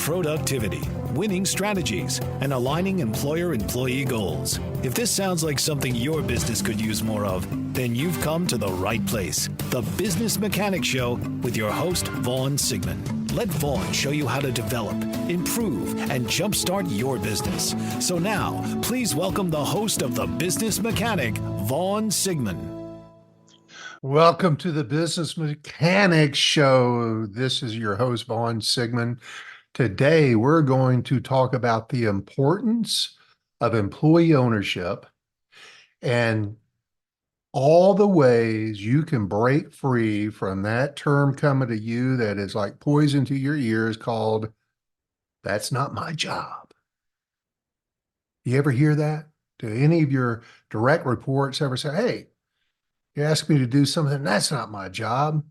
productivity, winning strategies, and aligning employer-employee goals. If this sounds like something your business could use more of, then you've come to the right place. The Business Mechanic Show with your host, Vaughn Sigmund. Let Vaughn show you how to develop, improve, and jumpstart your business. So now, please welcome the host of The Business Mechanic, Vaughn Sigmund. Welcome to the Business Mechanic Show. This is your host, Vaughn Sigmund. Today, we're going to talk about the importance of employee ownership and all the ways you can break free from that term coming to you that is like poison to your ears called, "That's not my job." You ever hear that? Do any of your direct reports ever say, "Hey, you asked me to do something, that's not my job"?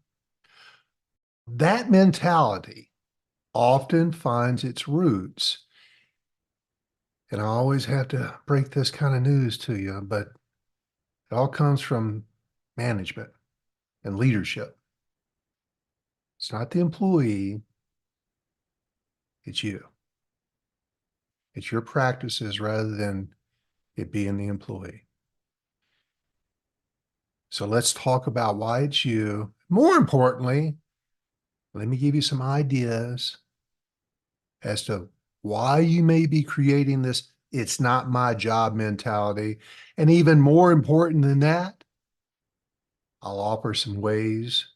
That mentality often finds its roots, and I always have to break this kind of news to you, but it all comes from management and leadership. It's not the employee, it's you. It's your practices rather than it being the employee. So let's talk about why it's you. More importantly, let me give you some ideas as to why you may be creating this "it's not my job" mentality. And even more important than that, I'll offer some ways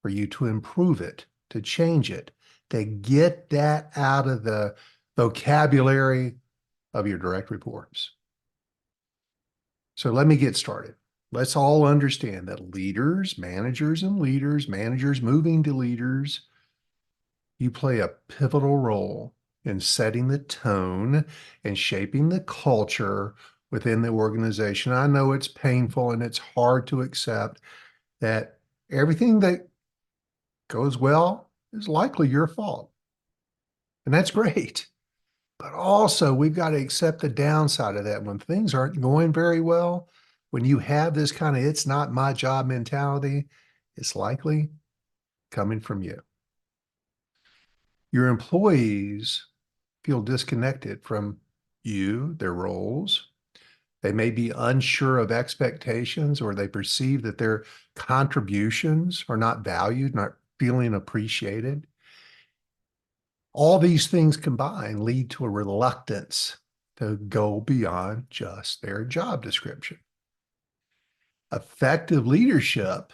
for you to improve it, to change it, to get that out of the vocabulary of your direct reports. So let me get started. Let's all understand that leaders, managers moving to leaders, you play a pivotal role in setting the tone and shaping the culture within the organization. I know it's painful and it's hard to accept that everything that goes well is likely your fault. And that's great. But also, we've got to accept the downside of that. When things aren't going very well, when you have this kind of "it's not my job" mentality, it's likely coming from you. Your employees feel disconnected from you, their roles. They may be unsure of expectations, or they perceive that their contributions are not valued, not feeling appreciated. All these things combined lead to a reluctance to go beyond just their job description. Effective leadership,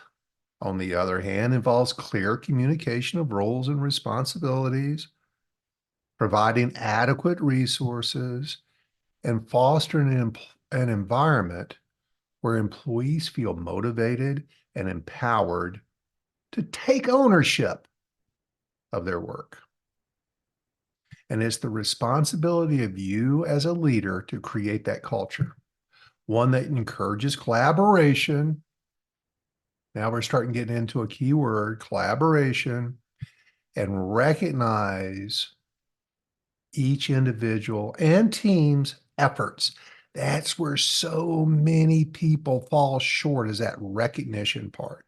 on the other hand, involves clear communication of roles and responsibilities, providing adequate resources, and fostering an environment where employees feel motivated and empowered to take ownership of their work. And it's the responsibility of you as a leader to create that culture, one that encourages collaboration. Now we're starting getting into a key word, collaboration, and recognize each individual and team's efforts. That's where so many people fall short, is that recognition part.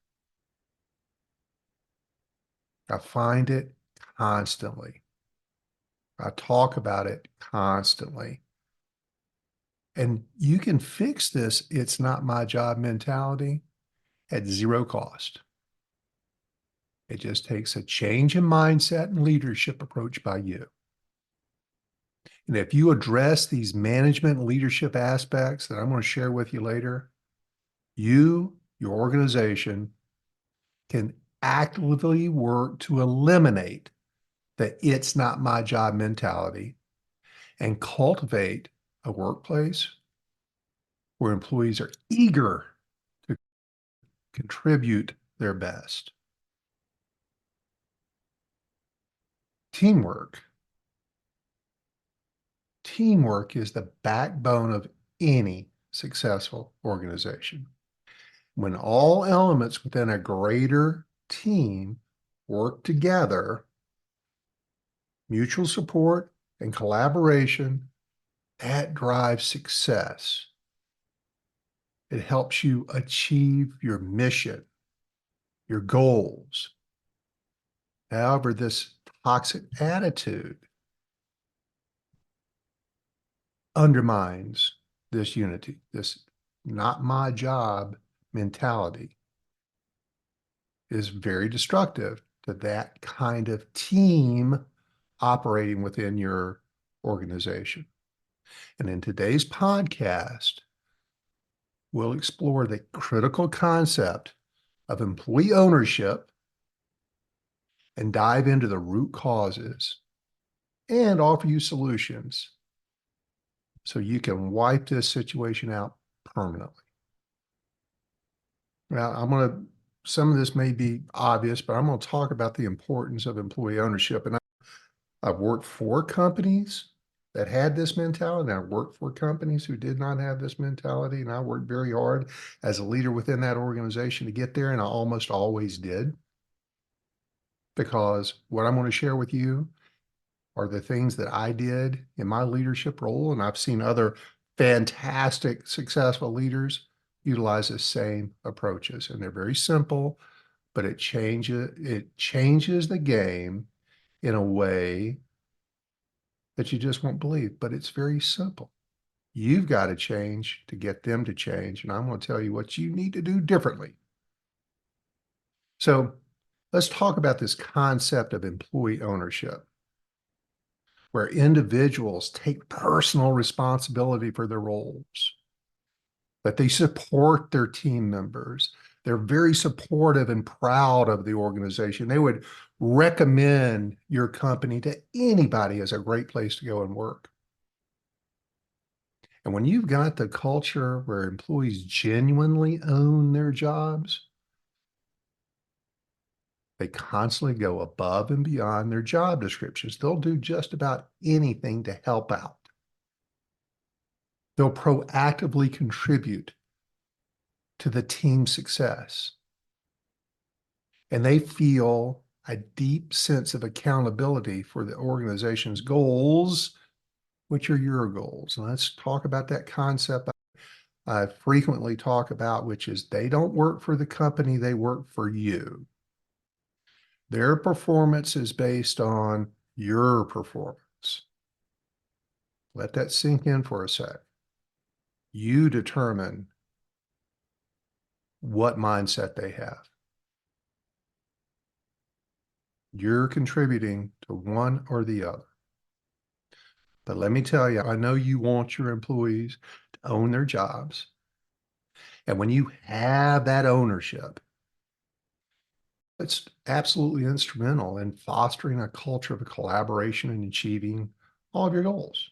I find it constantly. I talk about it constantly. And you can fix this "it's not my job" mentality at zero cost. It just takes a change in mindset and leadership approach by you. And if you address these management and leadership aspects that I'm going to share with you later, you, your organization, can actively work to eliminate the "it's not my job" mentality and cultivate a workplace where employees are eager to contribute their best. Teamwork. Teamwork is the backbone of any successful organization. When all elements within a greater team work together, mutual support and collaboration, that drives success. It helps you achieve your mission, your goals. However, this toxic attitude undermines this unity, this not my job mentality is very destructive to that kind of team operating within your organization. And in today's podcast, we'll explore the critical concept of employee ownership and dive into the root causes and offer you solutions so you can wipe this situation out permanently. Now, some of this may be obvious, but I'm going to talk about the importance of employee ownership. And I've worked for companies that had this mentality, and I worked for companies who did not have this mentality. And I worked very hard as a leader within that organization to get there, and I almost always did. Because what I'm going to share with you are the things that I did in my leadership role, and I've seen other fantastic, successful leaders utilize the same approaches. And they're very simple, but it changes the game in a way that you just won't believe. But it's very simple. You've got to change to get them to change. And I'm going to tell you what you need to do differently. So let's talk about this concept of employee ownership, where individuals take personal responsibility for their roles, that they support their team members. They're very supportive and proud of the organization. They would recommend your company to anybody as a great place to go and work. And when you've got the culture where employees genuinely own their jobs, they constantly go above and beyond their job descriptions. They'll do just about anything to help out. They'll proactively contribute to the team's success. And they feel a deep sense of accountability for the organization's goals, which are your goals. And let's talk about that concept I frequently talk about, which is they don't work for the company, they work for you. Their performance is based on your performance. Let that sink in for a sec. You determine what mindset they have. You're contributing to one or the other. But let me tell you, I know you want your employees to own their jobs. And when you have that ownership, it's absolutely instrumental in fostering a culture of collaboration and achieving all of your goals.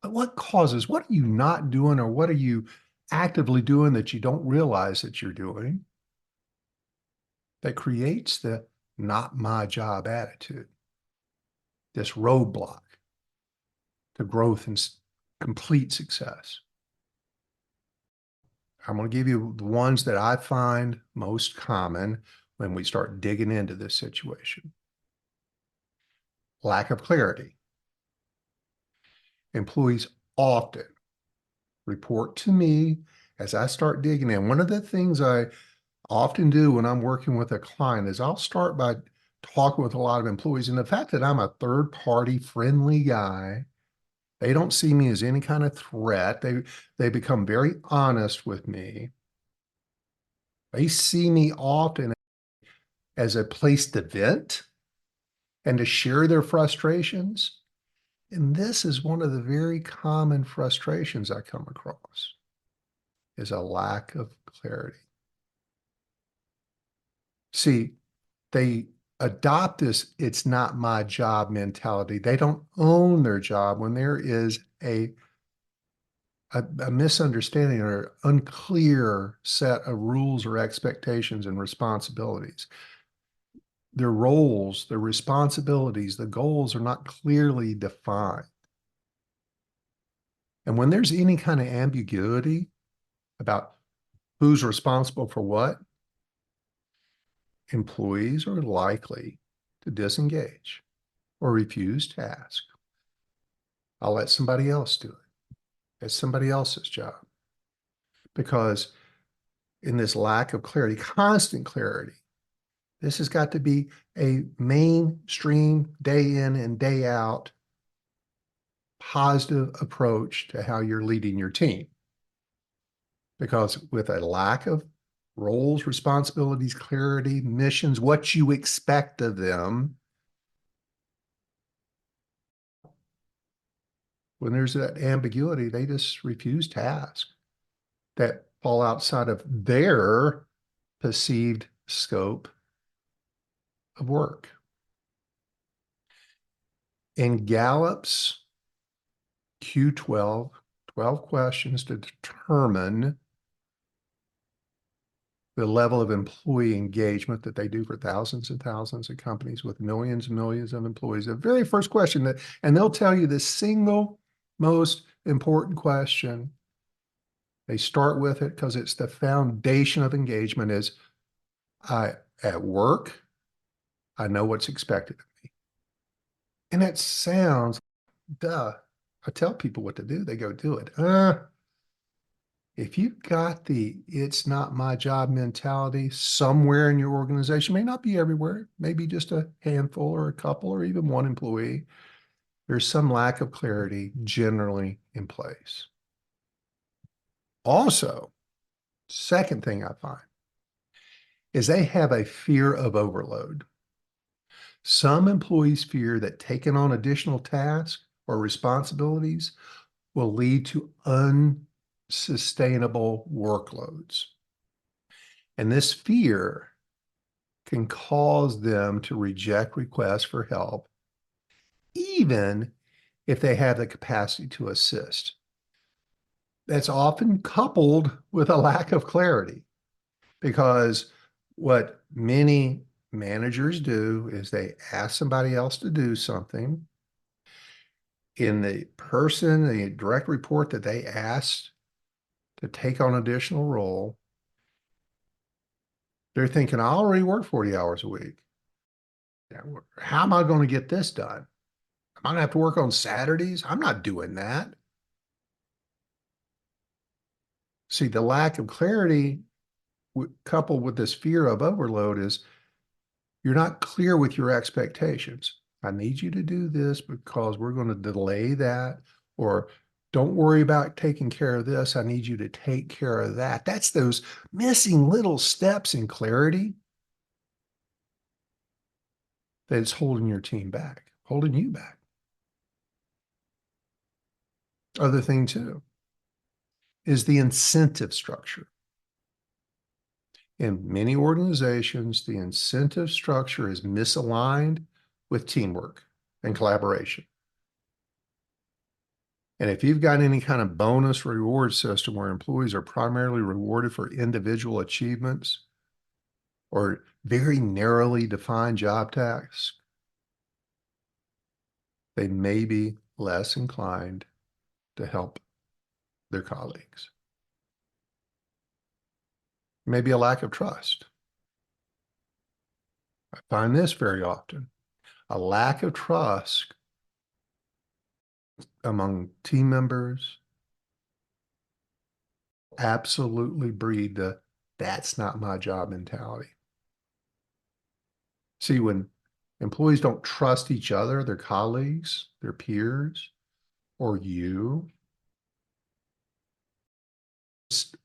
But what are you not doing, or what are you actively doing that you don't realize that you're doing that creates the not my job attitude, this roadblock to growth and complete success? I'm going to give you the ones that I find most common when we start digging into this situation. Lack of clarity. Employees often report to me as I start digging in. One of the things I often do when I'm working with a client is I'll start by talking with a lot of employees. And the fact that I'm a third party friendly guy, they don't see me as any kind of threat. They become very honest with me. They see me often as a place to vent and to share their frustrations. And this is one of the very common frustrations I come across, is a lack of clarity. See, they adopt this "it's not my job" mentality. They don't own their job when there is a misunderstanding or unclear set of rules or expectations and responsibilities. Their roles, their responsibilities, the goals are not clearly defined. And when there's any kind of ambiguity about who's responsible for what, employees are likely to disengage or refuse tasks. I'll let somebody else do it. It's somebody else's job. Because in this lack of clarity, constant clarity, this has got to be a mainstream day in and day out positive approach to how you're leading your team. Because with a lack of roles, responsibilities, clarity, missions, what you expect of them, when there's that ambiguity, they just refuse tasks that fall outside of their perceived scope of work. In Gallup's Q12, 12 questions to determine the level of employee engagement that they do for thousands and thousands of companies with millions and millions of employees. The very first question that, and they'll tell you the single most important question, they start with it because it's the foundation of engagement, is at work, I know what's expected of me. And that sounds, duh. I tell people what to do, they go do it. If you've got the "it's not my job" mentality somewhere in your organization, may not be everywhere, maybe just a handful or a couple or even one employee, there's some lack of clarity generally in place. Also, second thing I find is they have a fear of overload. Some employees fear that taking on additional tasks or responsibilities will lead to unsustainable workloads. And this fear can cause them to reject requests for help, even if they have the capacity to assist. That's often coupled with a lack of clarity, because what many managers do is they ask somebody else to do something. In the person, the direct report that they asked to take on additional role, they're thinking, I already work 40 hours a week. How am I going to get this done? Am I going to have to work on Saturdays? I'm not doing that. See, the lack of clarity coupled with this fear of overload is you're not clear with your expectations. I need you to do this because we're going to delay that, or don't worry about taking care of this. I need you to take care of that. That's those missing little steps in clarity that's holding your team back, holding you back. Other thing too is the incentive structure. In many organizations, the incentive structure is misaligned with teamwork and collaboration. And if you've got any kind of bonus reward system where employees are primarily rewarded for individual achievements or very narrowly defined job tasks, they may be less inclined to help their colleagues. Maybe a lack of trust. I find this very often. A lack of trust among team members absolutely breed the "that's not my job" mentality. See, when employees don't trust each other, their colleagues, their peers, or you,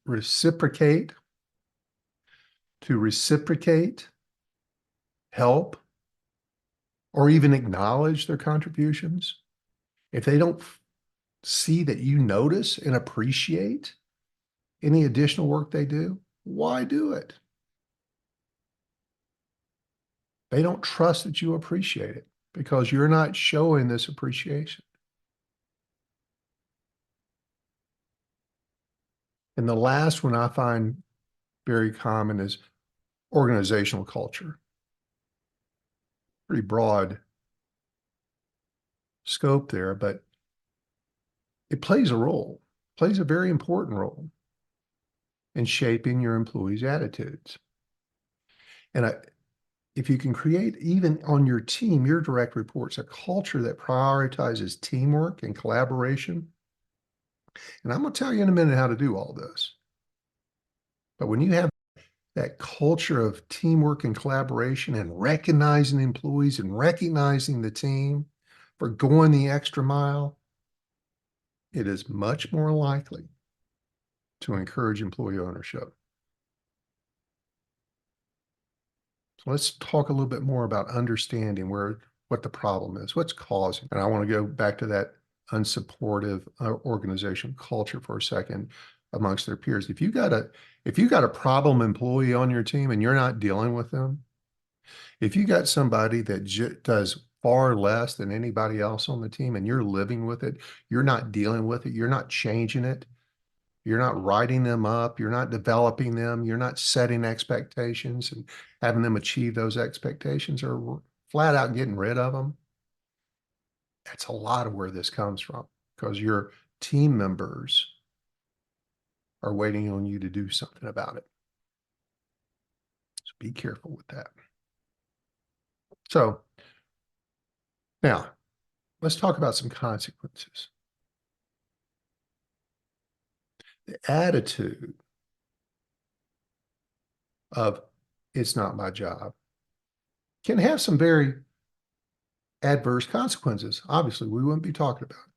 reciprocate, help, or even acknowledge their contributions, if they don't see that you notice and appreciate any additional work they do, why do it? They don't trust that you appreciate it because you're not showing this appreciation. And the last one I find very common is organizational culture. Pretty broad scope there, but it plays a role, plays a very important role in shaping your employees' attitudes. And if you can create, even on your team, your direct reports, a culture that prioritizes teamwork and collaboration, and I'm going to tell you in a minute how to do all this. But when you have that culture of teamwork and collaboration and recognizing employees and recognizing the team for going the extra mile, it is much more likely to encourage employee ownership. So let's talk a little bit more about understanding what the problem is, what's causing. And I want to go back to that unsupportive organization culture for a second amongst their peers. If you got a problem employee on your team and you're not dealing with them, if you got somebody that does far less than anybody else on the team and you're living with it, you're not dealing with it, you're not changing it, you're not writing them up, you're not developing them, you're not setting expectations and having them achieve those expectations, or flat out getting rid of them. That's a lot of where this comes from, because your team members are waiting on you to do something about it. So be careful with that. So now let's talk about some consequences. The attitude of "it's not my job" can have some very adverse consequences. Obviously, we wouldn't be talking about it.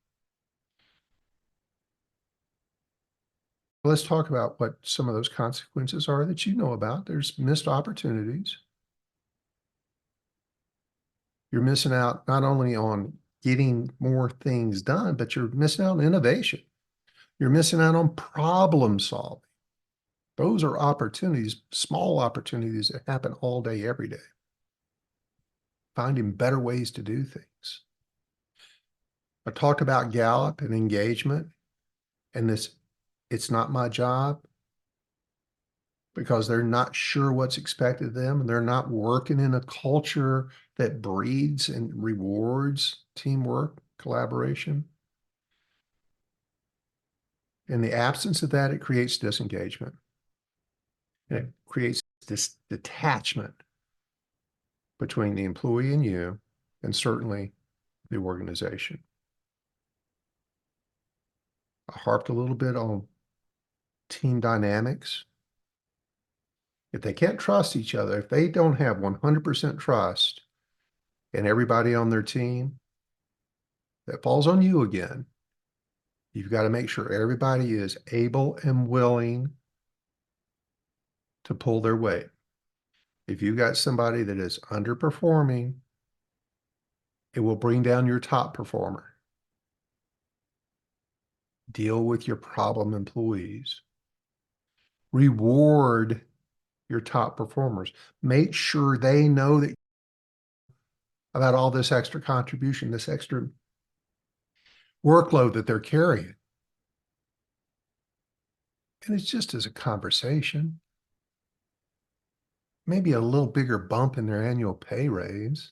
Let's talk about what some of those consequences are that you know about. There's missed opportunities. You're missing out not only on getting more things done, but you're missing out on innovation. You're missing out on problem solving. Those are opportunities, small opportunities that happen all day, every day. Finding better ways to do things. I talked about Gallup and engagement and this, "it's not my job," because they're not sure what's expected of them, and they're not working in a culture that breeds and rewards teamwork, collaboration. In the absence of that, it creates disengagement. And it creates this detachment between the employee and you, and certainly the organization. I harped a little bit on team dynamics. If they can't trust each other, if they don't have 100% trust in everybody on their team, that falls on you again. You've got to make sure everybody is able and willing to pull their weight. If you've got somebody that is underperforming, it will bring down your top performer. Deal with your problem employees. Reward your top performers. Make sure they know that about all this extra contribution, this extra workload that they're carrying. And it's just as a conversation, maybe a little bigger bump in their annual pay raise.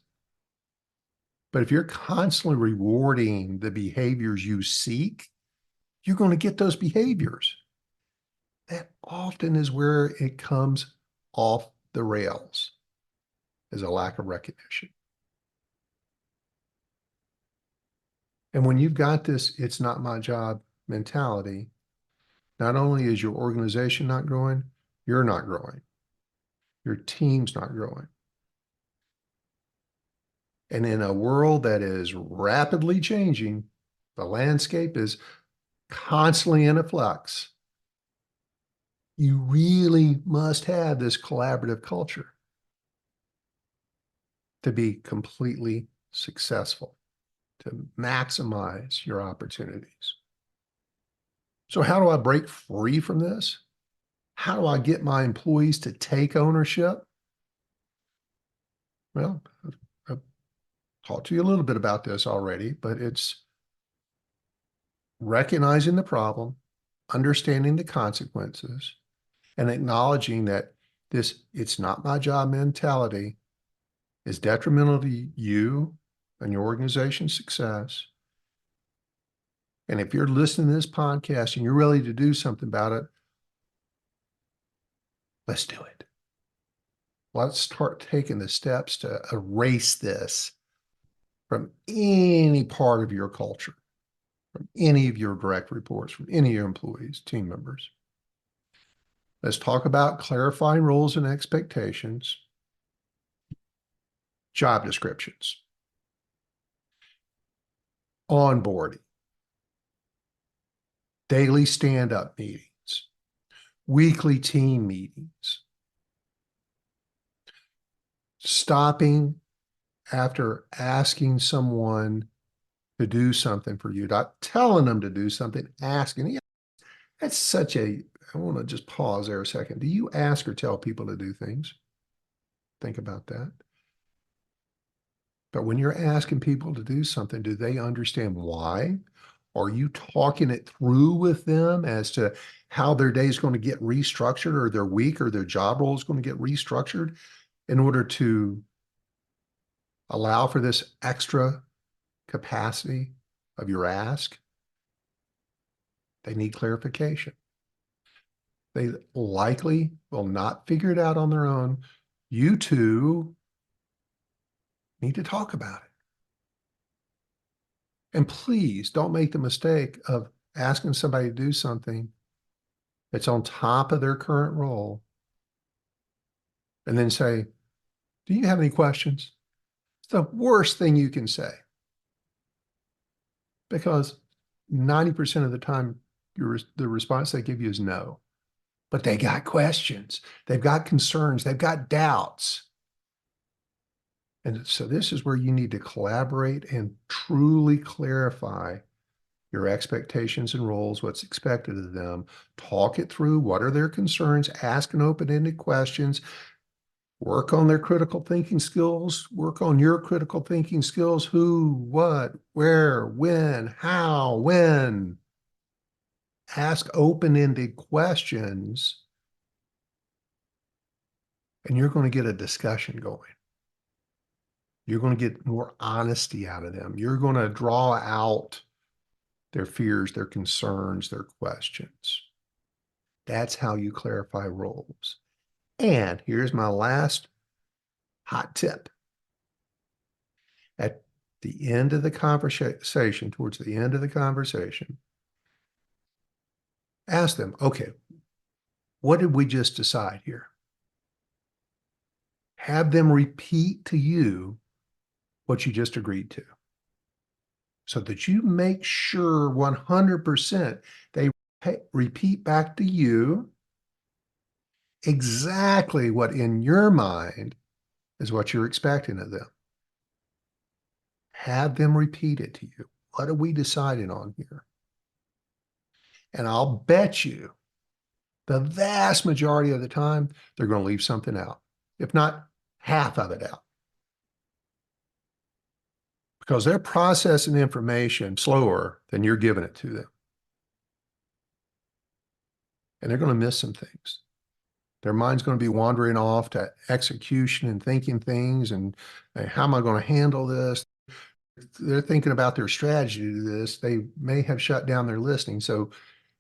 But if you're constantly rewarding the behaviors you seek, you're going to get those behaviors. That often is where it comes off the rails, is a lack of recognition. And when you've got this "it's not my job" mentality, not only is your organization not growing, you're not growing. Your team's not growing. And in a world that is rapidly changing, the landscape is constantly in a flux. You really must have this collaborative culture to be completely successful, to maximize your opportunities. So how do I break free from this? How do I get my employees to take ownership? Well, I've talked to you a little bit about this already, but it's recognizing the problem, understanding the consequences, and acknowledging that this "it's not my job" mentality is detrimental to you and your organization's success. And if you're listening to this podcast and you're ready to do something about it, let's do it. Let's start taking the steps to erase this from any part of your culture, from any of your direct reports, from any of your employees, team members. Let's talk about clarifying roles and expectations, job descriptions, onboarding, daily stand-up meetings, weekly team meetings, stopping after asking someone to do something for you, not telling them to do something, asking. Yeah, that's such a, I want to just pause there a second. Do you ask or tell people to do things? Think about that. But when you're asking people to do something, do they understand why? Are you talking it through with them as to how their day is going to get restructured, or their week or their job role is going to get restructured in order to allow for this extra capacity of your ask? They need clarification. They likely will not figure it out on their own. You two need to talk about it. And please don't make the mistake of asking somebody to do something that's on top of their current role and then say, do you have any questions? It's the worst thing you can say, because 90% of the time, the response they give you is no. But they got questions, they've got concerns, they've got doubts. And so this is where you need to collaborate and truly clarify your expectations and roles, what's expected of them. Talk it through. What are their concerns? Ask an open-ended questions. Work on their critical thinking skills. Work on your critical thinking skills. Who, what, where, when, how, when. Ask open-ended questions, and you're going to get a discussion going. You're going to get more honesty out of them. You're going to draw out their fears, their concerns, their questions. That's how you clarify roles. And here's my last hot tip. At the end of the conversation, towards the end of the conversation, ask them, okay, what did we just decide here? Have them repeat to you what you just agreed to, so that you make sure 100% they repeat back to you exactly what in your mind is what you're expecting of them. Have them repeat it to you. What are we deciding on here? And I'll bet you the vast majority of the time, they're going to leave something out, if not half of it out, because they're processing information slower than you're giving it to them. And they're going to miss some things. Their mind's going to be wandering off to execution and thinking things and how am I going to handle this? They're thinking about their strategy to this. They may have shut down their listening. So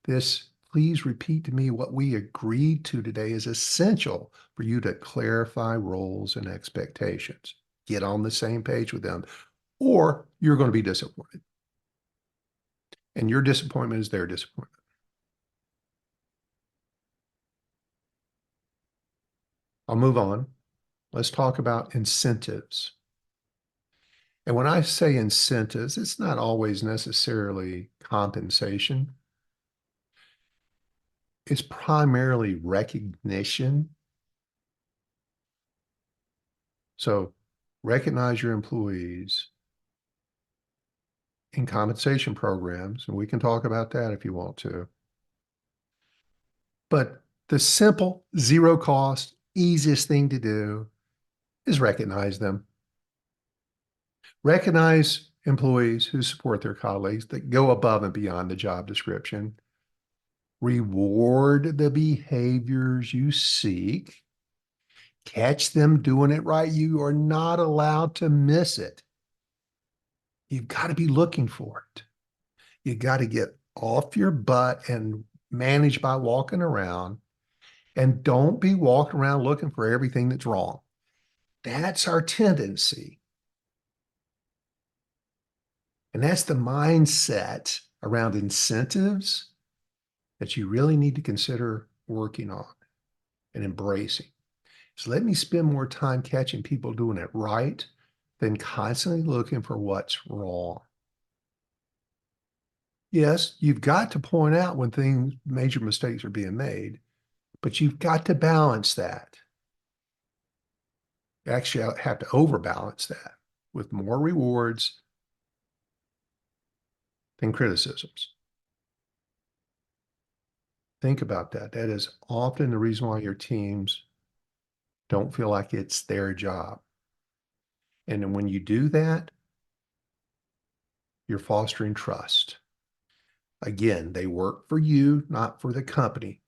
this, please repeat to me what we agreed to today, is essential for you to clarify roles and expectations. Get on the same page with them, or you're going to be disappointed. And your disappointment is their disappointment. I'll move on. Let's talk about incentives. And when I say incentives, it's not always necessarily compensation. It's primarily recognition. So recognize your employees in compensation programs, and we can talk about that if you want to. But the simple, zero cost, easiest thing to do is recognize them. Recognize employees who support their colleagues, that go above and beyond the job description. Reward the behaviors you seek. Catch them doing it right. You are not allowed to miss it. You've got to be looking for it. You got to get off your butt and manage by walking around. And don't be walking around looking for everything that's wrong. That's our tendency. And that's the mindset around incentives that you really need to consider working on and embracing. So let me spend more time catching people doing it right than constantly looking for what's wrong. Yes, you've got to point out when major mistakes are being made, but you've got to balance that. You actually have to overbalance that with more rewards than criticisms. Think about that. That is often the reason why your teams don't feel like it's their job. And then when you do that, you're fostering trust. Again, they work for you, not for the company.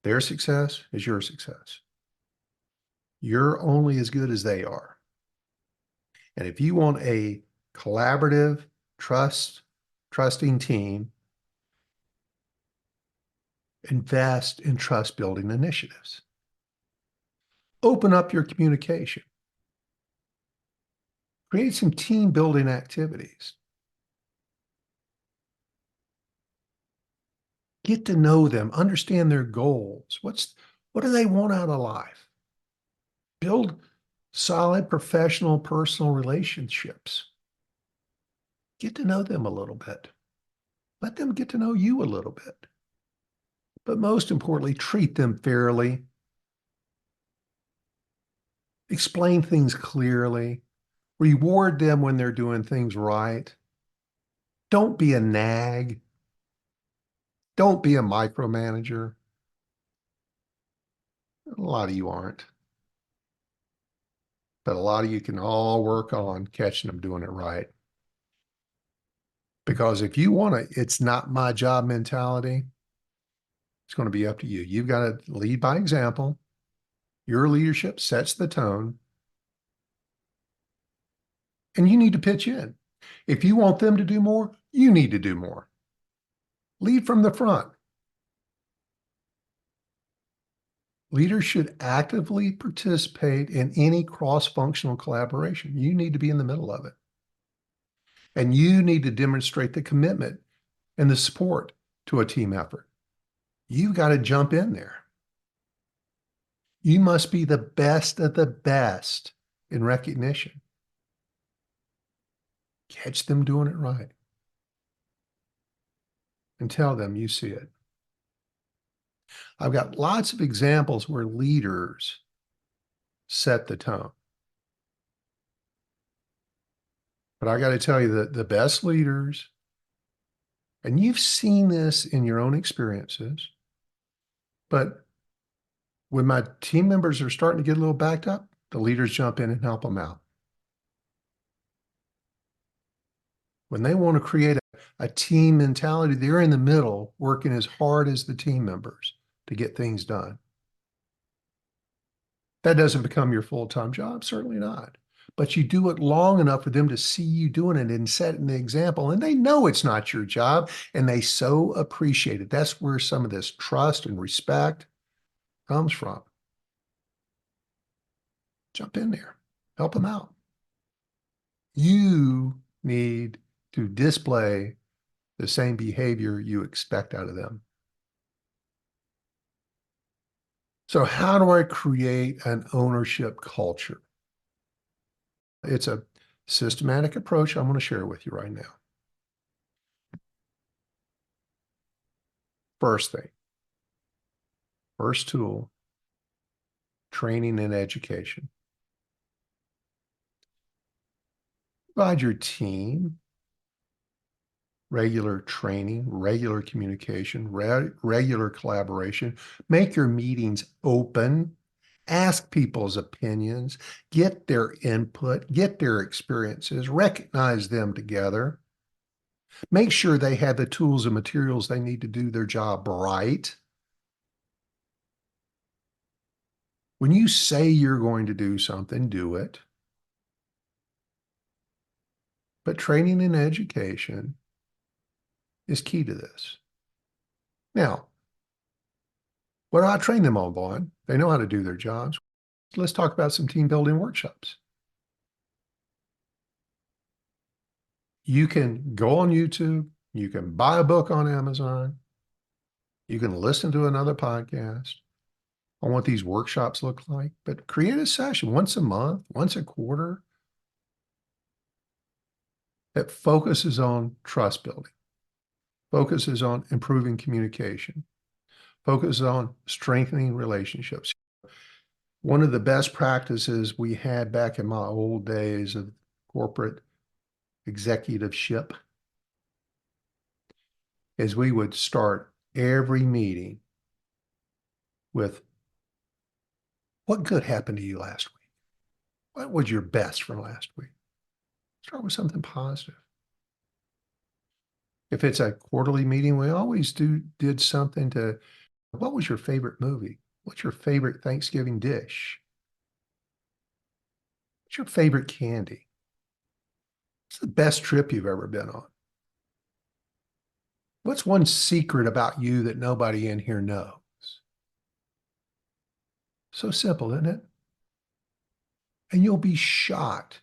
Their success is your success. You're only as good as they are. And if you want a collaborative, trusting team, invest in trust building initiatives. Open up your communication. Create some team building activities. Get to know them, understand their goals. What do they want out of life? Build solid professional, personal relationships. Get to know them a little bit. Let them get to know you a little bit. But most importantly, treat them fairly. Explain things clearly. Reward them when they're doing things right. Don't be a nag. Don't be a micromanager. A lot of you aren't. But a lot of you can all work on catching them doing it right. Because if you want to, it's not my job mentality, it's going to be up to you. You've got to lead by example. Your leadership sets the tone. And you need to pitch in. If you want them to do more, you need to do more. Lead from the front. Leaders should actively participate in any cross-functional collaboration. You need to be in the middle of it. And you need to demonstrate the commitment and the support to a team effort. You've got to jump in there. You must be the best of the best in recognition. Catch them doing it right. And tell them you see it. I've got lots of examples where leaders set the tone. But I got to tell you that the best leaders, and you've seen this in your own experiences, but when my team members are starting to get a little backed up, the leaders jump in and help them out. When they want to create a team mentality, they're in the middle working as hard as the team members to get things done. That doesn't become your full-time job, certainly not. But you do it long enough for them to see you doing it and setting the example. And they know it's not your job, and they so appreciate it. That's where some of this trust and respect comes from. Jump in there, help them out. You need to display the same behavior you expect out of them. So how do I create an ownership culture? It's a systematic approach I'm going to share with you right now. First thing, first tool, training and education. Provide your team regular training, regular communication, regular collaboration. Make your meetings open. Ask people's opinions, get their input, get their experiences, recognize them together. Make sure they have the tools and materials they need to do their job right. When you say you're going to do something, do it. But training and education is key to this. Now, what do I train them on? They know how to do their jobs. Let's talk about some team building workshops. You can go on YouTube. You can buy a book on Amazon. You can listen to another podcast on what these workshops look like, but create a session once a month, once a quarter, that focuses on trust building, focuses on improving communication, focuses on strengthening relationships. One of the best practices we had back in my old days of corporate executiveship is we would start every meeting with, what good happened to you last week? What was your best from last week? Start with something positive. If it's a quarterly meeting, we always did something to, what was your favorite movie? What's your favorite Thanksgiving dish? What's your favorite candy? What's the best trip you've ever been on? What's one secret about you that nobody in here knows? So simple, isn't it? And you'll be shocked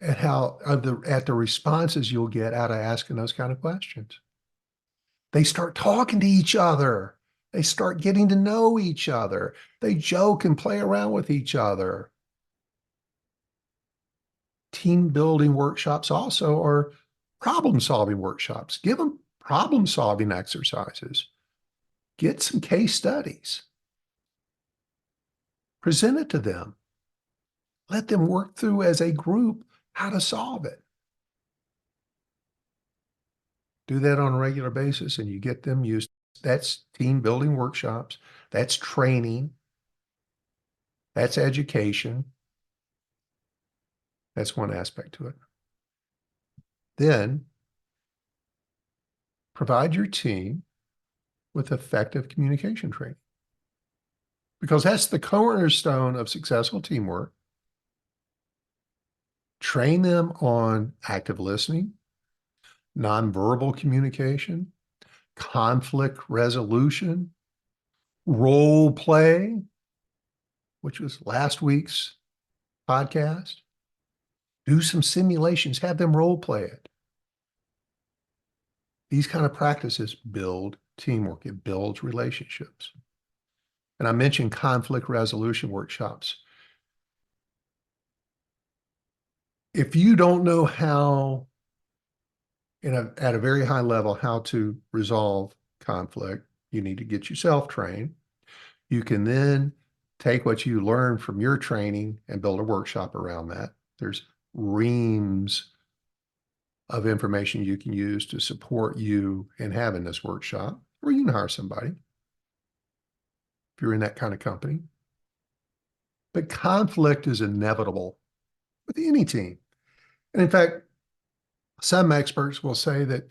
at the responses you'll get out of asking those kind of questions. They start talking to each other. They start getting to know each other. They joke and play around with each other. Team building workshops also are problem solving workshops. Give them problem solving exercises. Get some case studies. Present it to them. Let them work through as a group how to solve it. Do that on a regular basis and you get them used. That's team building workshops. That's training. That's education. That's one aspect to it. Then provide your team with effective communication training, because that's the cornerstone of successful teamwork. Train them on active listening, nonverbal communication, conflict resolution, role play, which was last week's podcast. Do some simulations, have them role play it. These kind of practices build teamwork. It builds relationships. And I mentioned conflict resolution workshops. If you don't know how, at a very high level, how to resolve conflict, you need to get yourself trained. You can then take what you learned from your training and build a workshop around that. There's reams of information you can use to support you in having this workshop, or you can hire somebody if you're in that kind of company. But conflict is inevitable with any team. And in fact, some experts will say that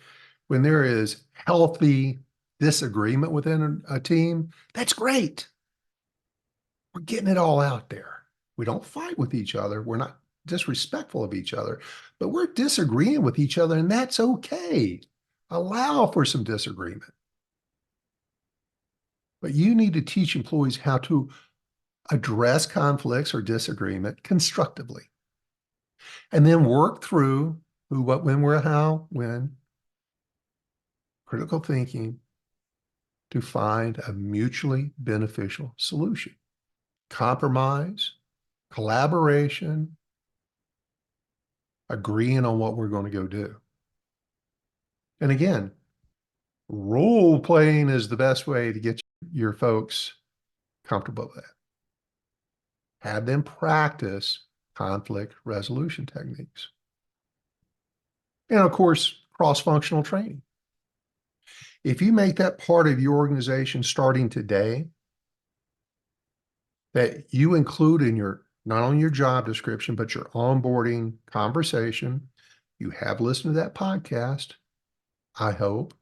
when there is healthy disagreement within a team, that's great. We're getting it all out there. We don't fight with each other. We're not disrespectful of each other, but we're disagreeing with each other, and that's okay. Allow for some disagreement. But you need to teach employees how to address conflicts or disagreement constructively, and then work through who, what, when, where, how, when, critical thinking to find a mutually beneficial solution. Compromise, collaboration, agreeing on what we're going to go do. And again, role playing is the best way to get your folks comfortable with that. Have them practice conflict resolution techniques. And of course, cross-functional training. If you make that part of your organization starting today, that you include in your, not only your job description, but your onboarding conversation, you have listened to that podcast, I hope.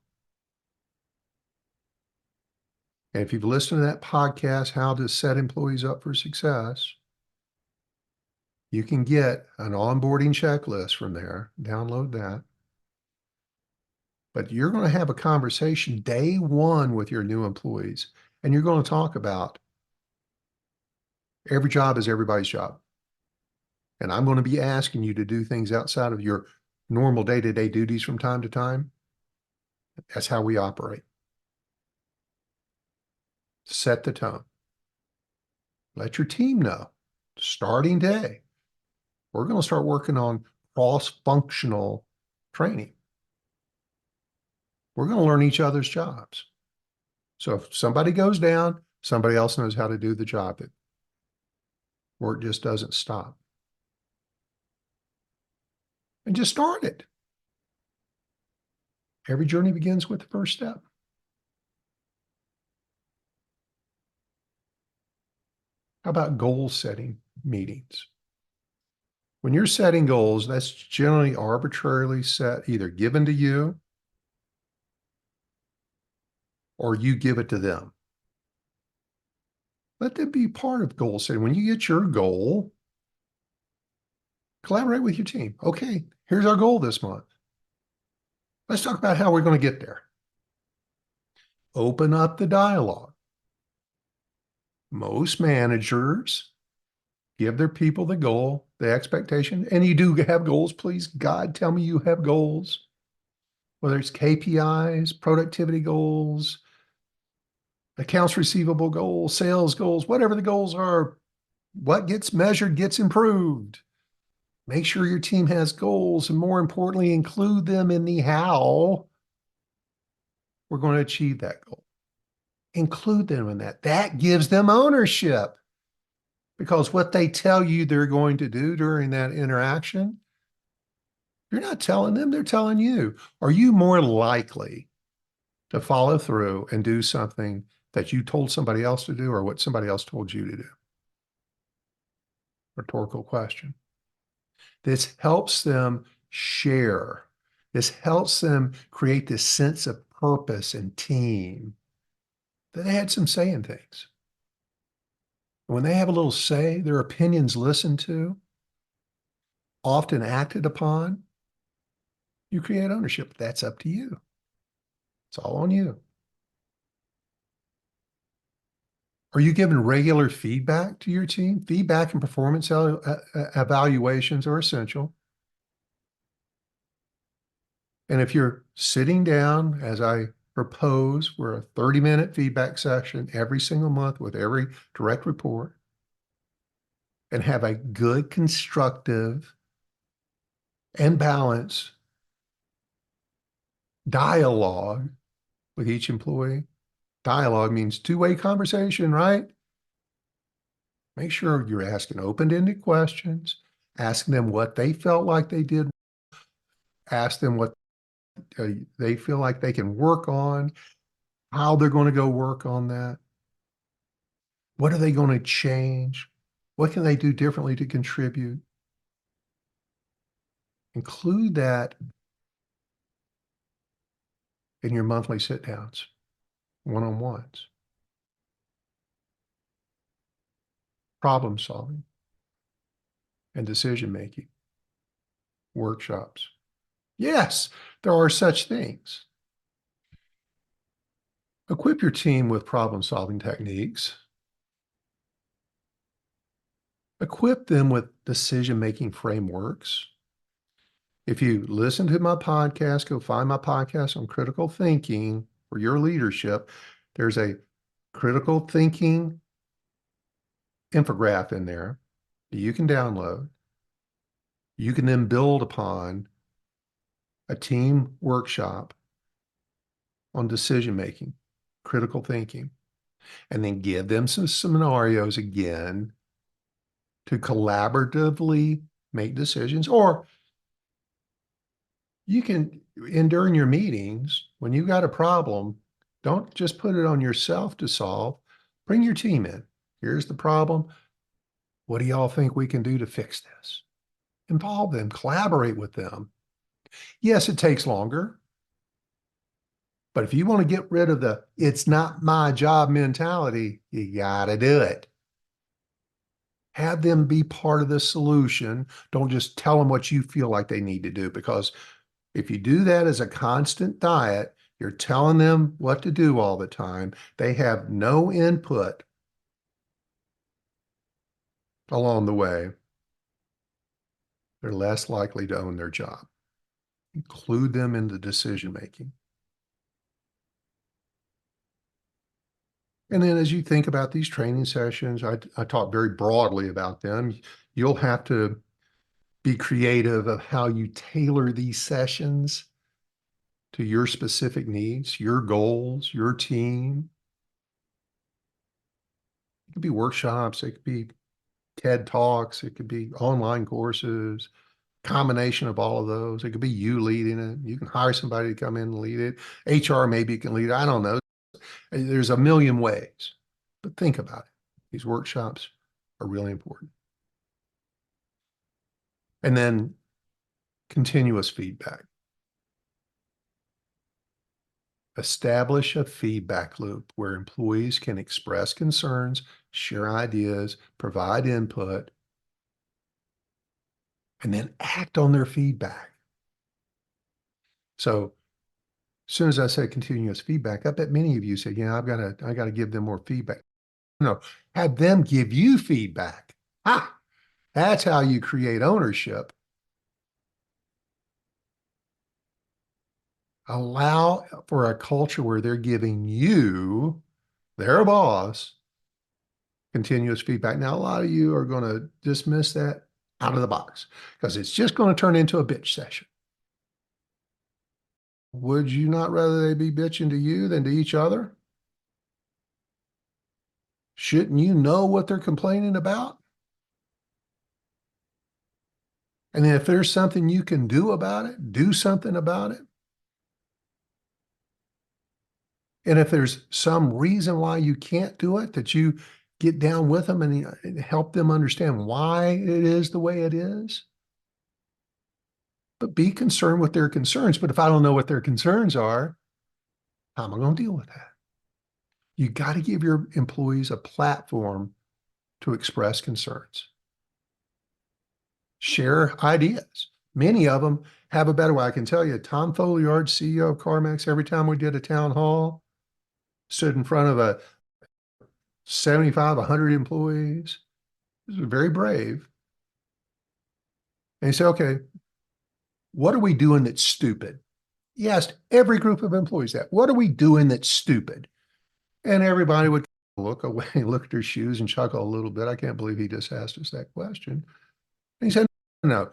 And if you've listened to that podcast, how to set employees up for success, you can get an onboarding checklist from there, download that. But you're going to have a conversation day one with your new employees, and you're going to talk about every job is everybody's job. And I'm going to be asking you to do things outside of your normal day-to-day duties from time to time. That's how we operate. Set the tone. Let your team know, starting day, we're going to start working on cross-functional training. We're going to learn each other's jobs. So if somebody goes down, somebody else knows how to do the job. Work just doesn't stop. And just start it. Every journey begins with the first step. How about goal setting meetings? When you're setting goals, that's generally arbitrarily set, either given to you or you give it to them. Let them be part of goal setting. When you get your goal, collaborate with your team. Okay, here's our goal this month. Let's talk about how we're going to get there. Open up the dialogue. Most managers give their people the goal, the expectation, and you do have goals. Please, God, tell me you have goals. Whether it's KPIs, productivity goals, accounts receivable goals, sales goals, whatever the goals are, what gets measured gets improved. Make sure your team has goals, and more importantly, include them in the how we're going to achieve that goal. Include them in that. That gives them ownership, because what they tell you they're going to do during that interaction, you're not telling them, they're telling you. Are you more likely to follow through and do something that you told somebody else to do, or what somebody else told you to do? Rhetorical question. This helps them share. This helps them create this sense of purpose and team, that they had some say in things. When they have a little say, their opinions listened to, often acted upon, you create ownership. That's up to you. It's all on you. Are you giving regular feedback to your team? Feedback and performance evaluations are essential. And if you're sitting down, as I propose, we're a 30-minute feedback session every single month with every direct report, and have a good, constructive, and balanced dialogue with each employee. Dialogue means two-way conversation, right? Make sure you're asking open-ended questions, asking them what they felt like they did, ask them what they feel like they can work on, how they're going to go work on that. What are they going to change? What can they do differently to contribute? Include that in your monthly sit-downs, one-on-ones. Problem solving and decision-making, workshops. Yes, there are such things. Equip your team with problem-solving techniques. Equip them with decision-making frameworks. If you listen to my podcast, go find my podcast on critical thinking for your leadership. There's a critical thinking infographic in there that you can download. You can then build upon a team workshop on decision-making, critical thinking, and then give them some scenarios again to collaboratively make decisions. Or you can, and during your meetings, when you got a problem, don't just put it on yourself to solve. Bring your team in. Here's the problem. What do y'all think we can do to fix this? Involve them, collaborate with them. Yes, it takes longer. But if you want to get rid of the "it's not my job" mentality, you got to do it. Have them be part of the solution. Don't just tell them what you feel like they need to do, because if you do that as a constant diet, you're telling them what to do all the time. They have no input along the way. They're less likely to own their job. Include them in the decision making. And then as you think about these training sessions, I talk very broadly about them. You'll have to Be creative of how you tailor these sessions to your specific needs, your goals, your team. It could be workshops, it could be TED Talks, it could be online courses, combination of all of those. It could be you leading it. You can hire somebody to come in and lead it. HR maybe can lead it. I don't know. There's a million ways, but think about it. These workshops are really important. And then continuous feedback. Establish a feedback loop where employees can express concerns, share ideas, provide input, and then act on their feedback. So as soon as I said continuous feedback, I bet many of you said, I got to give them more feedback. No, have them give you feedback. That's how you create ownership. Allow for a culture where they're giving you, their boss, continuous feedback. Now, a lot of you are going to dismiss that out of the box because it's just going to turn into a bitch session. Would you not rather they be bitching to you than to each other? Shouldn't you know what they're complaining about? And if there's something you can do about it, do something about it. And if there's some reason why you can't do it, that you get down with them and help them understand why it is the way it is. But be concerned with their concerns. But if I don't know what their concerns are, how am I going to deal with that? You got to give your employees a platform to express concerns. Share ideas. Many of them have a better way. I can tell you, Tom Folliard, CEO of CarMax, every time we did a town hall, stood in front of a 75, 100 employees. This was very brave. And he said, okay, what are we doing that's stupid? He asked every group of employees that. What are we doing that's stupid? And everybody would look away, look at their shoes and chuckle a little bit. I can't believe he just asked us that question. And he said, no,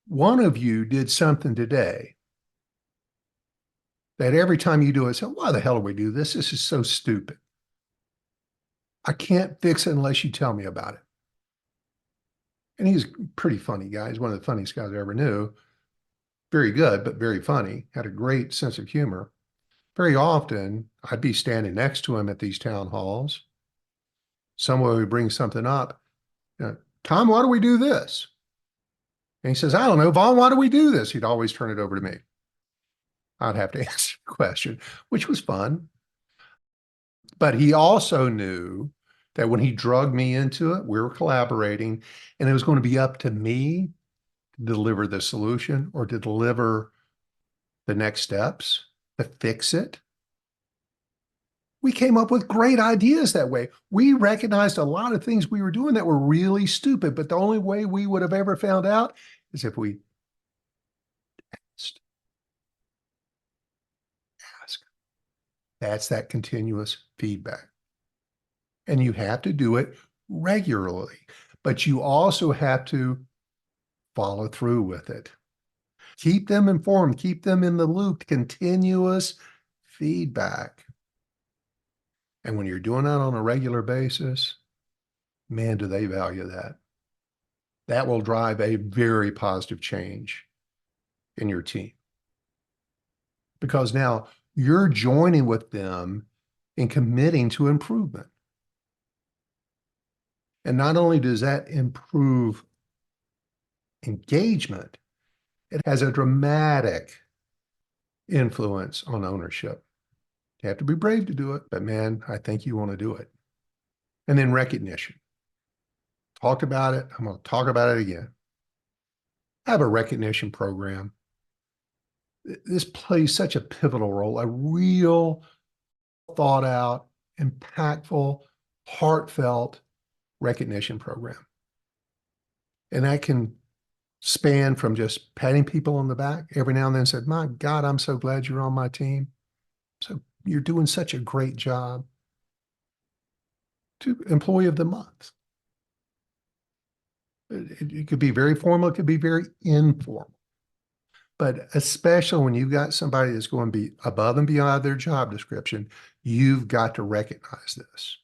one of you did something today that every time you do it, say, why the hell do we do this? This is so stupid. I can't fix it unless you tell me about it. And he's a pretty funny guy. He's one of the funniest guys I ever knew. Very good, but very funny. Had a great sense of humor. Very often, I'd be standing next to him at these town halls. Someone would bring something up. Tom, why do we do this? And he says, I don't know. Vaughn, why do we do this? He'd always turn it over to me. I'd have to answer the question, which was fun. But he also knew that when he drugged me into it, we were collaborating, and it was going to be up to me to deliver the solution or to deliver the next steps, to fix it. We came up with great ideas that way. We recognized a lot of things we were doing that were really stupid, but the only way we would have ever found out is if we asked. That's that continuous feedback. And you have to do it regularly, but you also have to follow through with it. Keep them informed, keep them in the loop, continuous feedback. And when you're doing that on a regular basis, man, do they value that. That will drive a very positive change in your team. Because now you're joining with them in committing to improvement. And not only does that improve engagement, it has a dramatic influence on ownership. You have to be brave to do it, but man, I think you want to do it. And then recognition. Talked about it. I'm going to talk about it again. Have a recognition program. This plays such a pivotal role, a real thought out, impactful, heartfelt recognition program. And that can span from just patting people on the back every now and then, said, my God, I'm so glad you're on my team. So you're doing such a great job, to Employee of the Month. It could be very formal, it could be very informal. But especially when you've got somebody that's going to be above and beyond their job description, you've got to recognize this.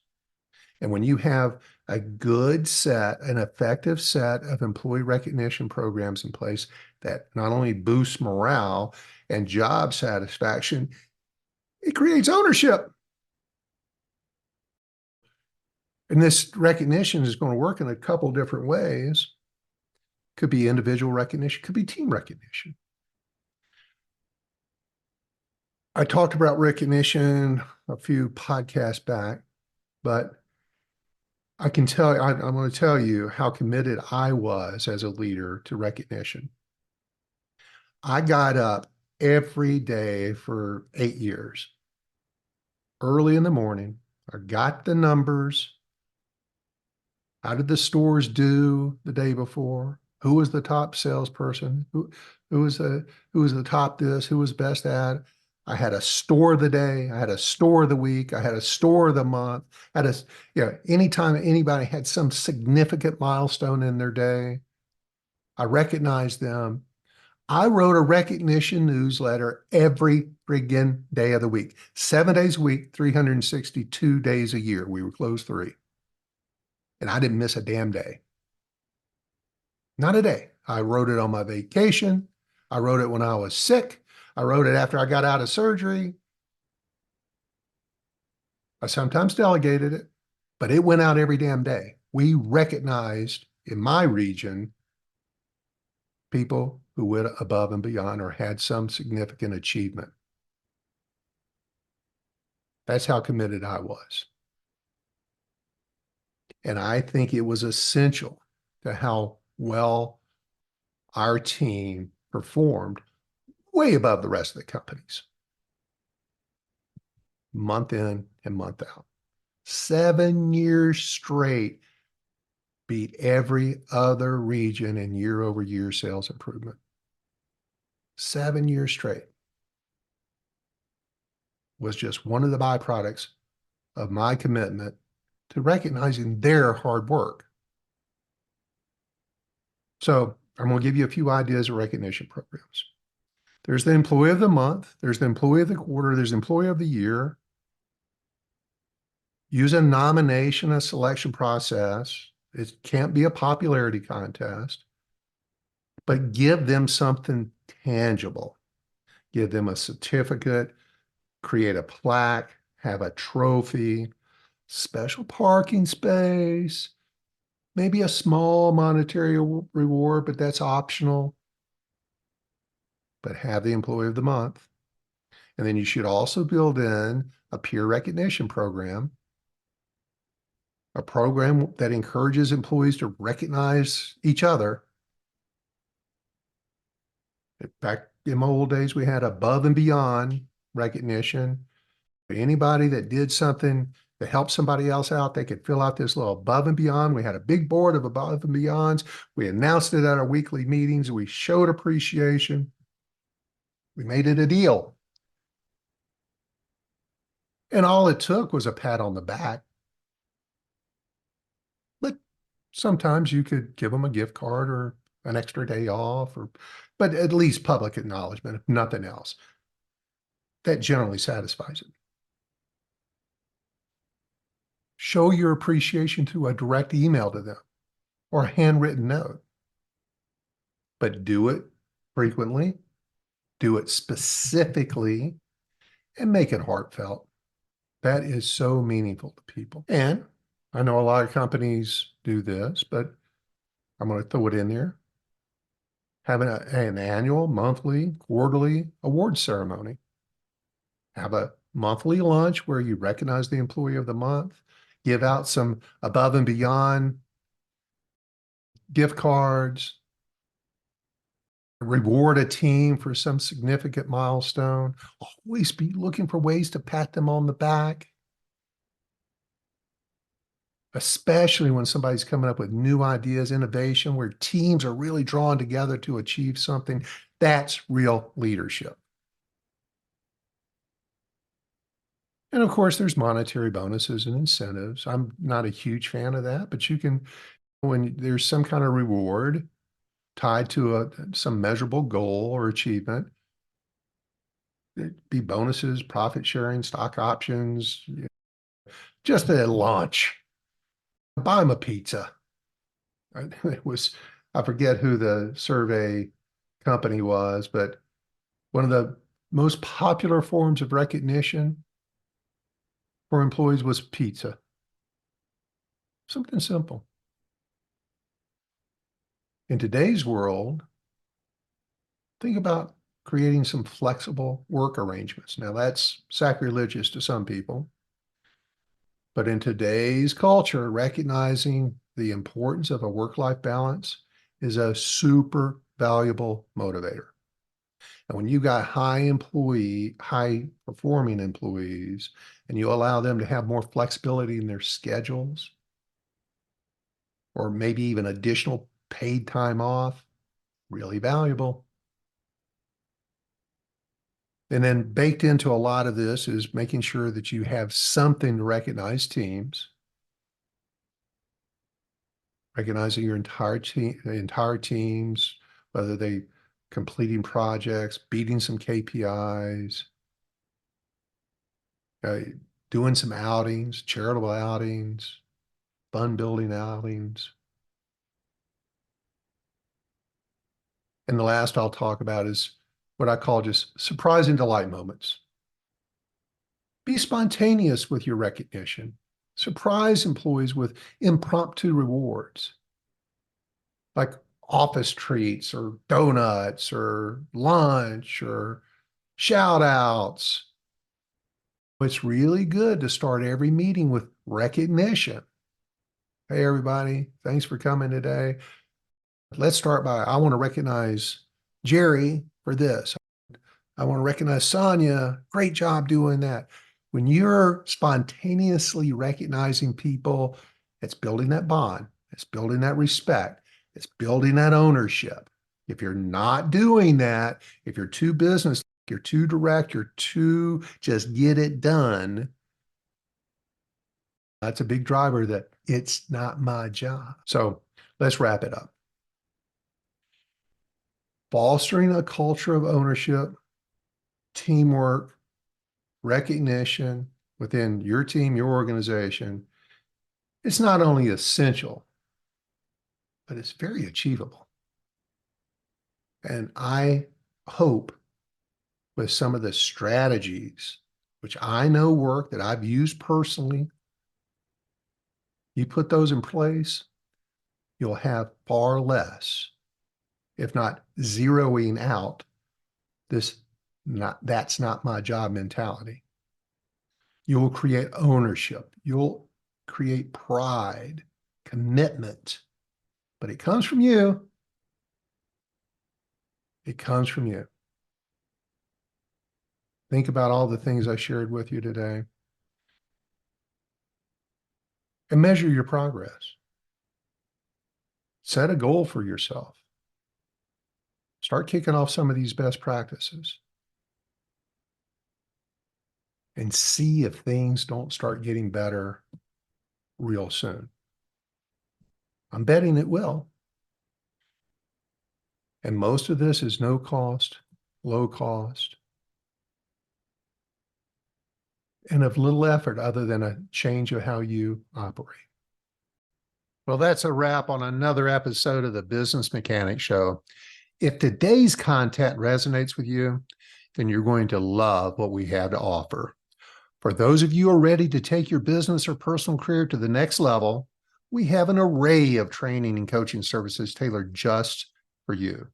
And when you have a good set, an effective set of employee recognition programs in place that not only boosts morale and job satisfaction, it creates ownership. And this recognition is going to work in a couple different ways. Could be individual recognition, could be team recognition. I talked about recognition a few podcasts back, but I can tell you, I'm going to tell you how committed I was as a leader to recognition. I got up every day for 8 years, early in the morning. I got the numbers. How did the stores do the day before? Who was the top salesperson? Who was the top this? Who was best at? I had a store of the day. I had a store of the week. I had a store of the month. I had a, anytime anybody had some significant milestone in their day, I recognized them. I wrote a recognition newsletter every friggin' day of the week, 7 days a week, 362 days a year. We were closed 3. And I didn't miss a damn day. Not a day. I wrote it on my vacation. I wrote it when I was sick. I wrote it after I got out of surgery. I sometimes delegated it, but it went out every damn day. We recognized in my region people who went above and beyond or had some significant achievement. That's how committed I was. And I think it was essential to how well our team performed, way above the rest of the companies, month in and month out. 7 years straight, beat every other region in year-over-year sales improvement. 7 years straight was just one of the byproducts of my commitment to recognizing their hard work. So I'm going to give you a few ideas of recognition programs. There's the employee of the month, there's the employee of the quarter, there's the employee of the year. Use a nomination, a selection process. It can't be a popularity contest, but give them something tangible. Give them a certificate, create a plaque, have a trophy, special parking space, maybe a small monetary reward, but that's optional. But have the employee of the month. And then you should also build in a peer recognition program, a program that encourages employees to recognize each other. Back in my old days, we had above and beyond recognition. Anybody that did something to help somebody else out, they could fill out this little above and beyond. We had a big board of above and beyonds. We announced it at our weekly meetings. We showed appreciation. We made it a deal. And all it took was a pat on the back. But sometimes you could give them a gift card or an extra day off, but at least public acknowledgement, if nothing else. That generally satisfies it. Show your appreciation through a direct email to them or a handwritten note. But do it frequently, do it specifically, and make it heartfelt. That is so meaningful to people. And I know a lot of companies do this, but I'm going to throw it in there. Have an annual, monthly, quarterly award ceremony. Have a monthly lunch where you recognize the employee of the month, give out some above and beyond gift cards, reward a team for some significant milestone. Always be looking for ways to pat them on the back, especially when somebody's coming up with new ideas, innovation, where teams are really drawn together to achieve something. That's real leadership. And of course, there's monetary bonuses and incentives. I'm not a huge fan of that, but you can when there's some kind of reward tied to some measurable goal or achievement, it'd be bonuses, profit sharing, stock options, just a lunch, buy them a pizza. It was, I forget who the survey company was, but one of the most popular forms of recognition for employees was pizza. Something simple. In today's world, think about creating some flexible work arrangements. Now, that's sacrilegious to some people, but in today's culture, recognizing the importance of a work-life balance is a super valuable motivator. And when you got high performing employees, and you allow them to have more flexibility in their schedules, or maybe even additional paid time off, really valuable. And then baked into a lot of this is making sure that you have something to recognize teams, recognizing your entire teams, whether they completing projects, beating some KPIs, doing some outings, charitable outings, fun building outings. And the last I'll talk about is what I call just surprise and delight moments. Be spontaneous with your recognition. Surprise employees with impromptu rewards, like office treats or donuts or lunch or shout outs. It's really good to start every meeting with recognition. Hey, everybody, thanks for coming today. Let's start by, I want to recognize Jerry for this. I want to recognize Sonia. Great job doing that. When you're spontaneously recognizing people, it's building that bond. It's building that respect. It's building that ownership. If you're not doing that, if you're too business, you're too direct, you're too just get it done, that's a big driver that it's not my job. So let's wrap it up. Fostering a culture of ownership, teamwork, recognition within your team, your organization, it's not only essential, but it's very achievable. And I hope with some of the strategies, which I know work that I've used personally, you put those in place, you'll have far less, if not zeroing out this that's not my job mentality. You'll create ownership. You'll create pride, commitment, but it comes from you. It comes from you. Think about all the things I shared with you today and measure your progress. Set a goal for yourself. Start kicking off some of these best practices and see if things don't start getting better real soon. I'm betting it will. And most of this is no cost, low cost, and of little effort other than a change of how you operate. Well, that's a wrap on another episode of the Business Mechanic Show. If today's content resonates with you, then you're going to love what we have to offer. For those of you who are ready to take your business or personal career to the next level, we have an array of training and coaching services tailored just for you.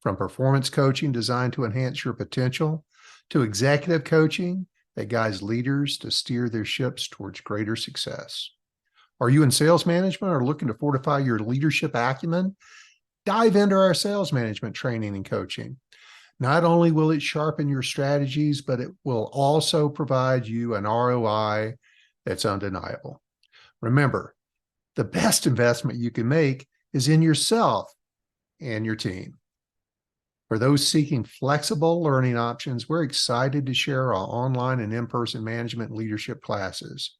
From performance coaching designed to enhance your potential, to executive coaching that guides leaders to steer their ships towards greater success. Are you in sales management or looking to fortify your leadership acumen? Dive into our sales management training and coaching. Not only will it sharpen your strategies, but it will also provide you an ROI that's undeniable. Remember, the best investment you can make is in yourself and your team. For those seeking flexible learning options, we're excited to share our online and in-person management leadership classes.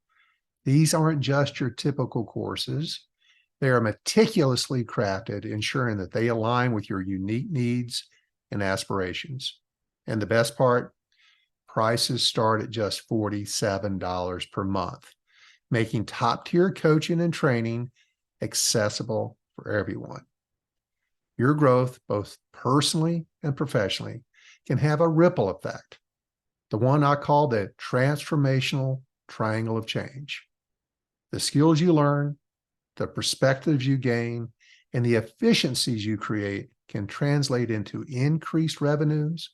These aren't just your typical courses. They are meticulously crafted, ensuring that they align with your unique needs and aspirations. And the best part, prices start at just $47 per month, making top-tier coaching and training accessible for everyone. Your growth, both personally and professionally, can have a ripple effect, the one I call the transformational triangle of change. The skills you learn, the perspectives you gain, and the efficiencies you create can translate into increased revenues,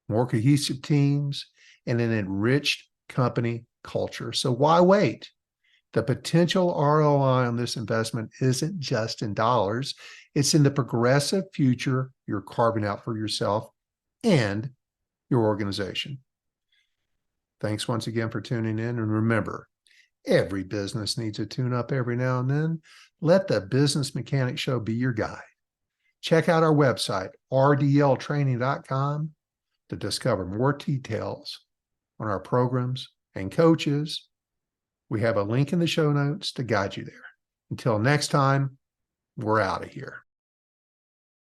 more cohesive teams, and an enriched company culture. So why wait? The potential ROI on this investment isn't just in dollars, it's in the progressive future you're carving out for yourself and your organization. Thanks once again for tuning in. And remember, every business needs a tune-up every now and then. Let the Business Mechanic Show be your guide. Check out our website, rdltraining.com, to discover more details on our programs and coaches. We have a link in the show notes to guide you there. Until next time, we're out of here.